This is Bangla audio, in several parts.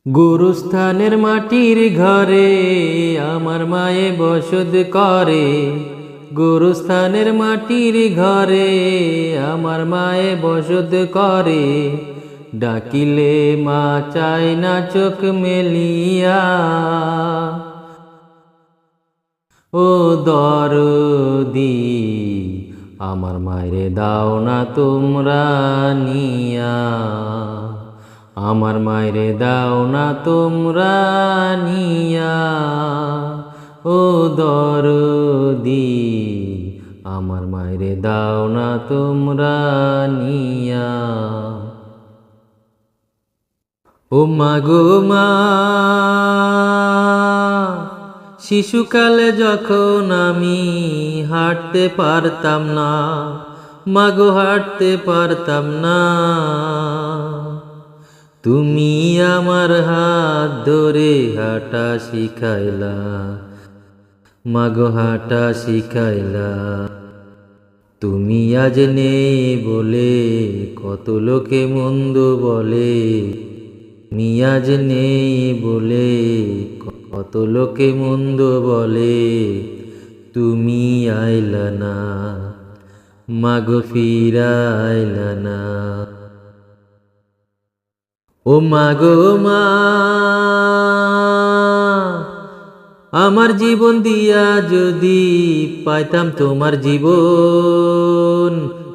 গুরুস্থানের মাটির ঘরে আমার মায়ে বসত করে। গুরুস্থানের মাটির ঘরে আমার মায়ে বসত করে। ডাকিলে মা চায় না চোখ মেলিয়া, ও দরদি আমার মায়েরে দাও না তোমরা নিয়া। আমার মায়েরে দাও না তোমরা নিয়া, ও দরদি আমার মায়েরে দাও না তোমরা নিয়া। ও মা গো মা, শিশুকালে যখন আমি হাঁটতে পারতাম না, মাগো হাঁটতে পারতাম না, তুমি আমার হাত ধরে হাঁটা শিখাইলা, মাগো হাঁটা শিখাইলা। তুমি আজ নেই বলে কত লোকে মন্দ বলে, তুমি আজ নেই বলে কত লোকে মন্দ বলে, তুমি আইলা না, মাগো ফিরা আইলা না। ও মা গো মা, আমার জীবন দিয়া যদি পাইতাম তোমার জীবন,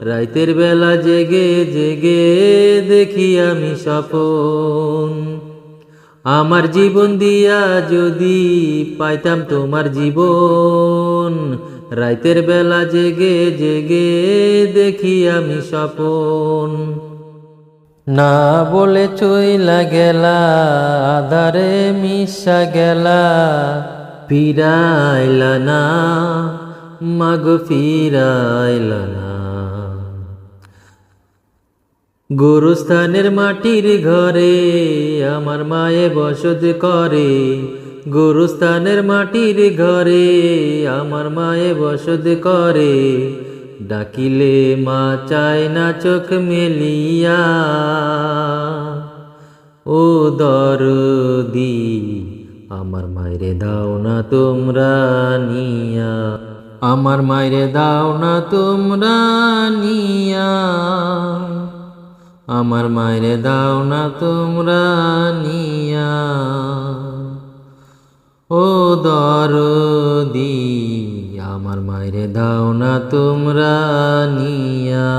রাতের বেলা জেগে জেগে দেখি আমি স্বপন। আমার জীবন দিয়া যদি পাইতাম তোমার জীবন, রাতের বেলা জেগে জেগে দেখি আমি স্বপন। না বলে চইলা গেলা, আধারে মিশা গেলা, ফিরাইলা না, মাগো ফিরাইলা না। গুরুস্থানের মাটির ঘরে আমার মায়ে বসত করে। গুরুস্থানের মাটির ঘরে আমার মায়ে বসত করে। ডাকিলে মা চায় না চোখ মেলিয়া, ও দরদি আমার মায়েরে দাও না তোমরা নিয়া। আমার মায়েরে দাও না তোমরা নিয়া, আমার মায়েরে দাও না তোমরা নিয়া, ও দরদি আমার মায়েরে দাও না তোমরা নিয়া।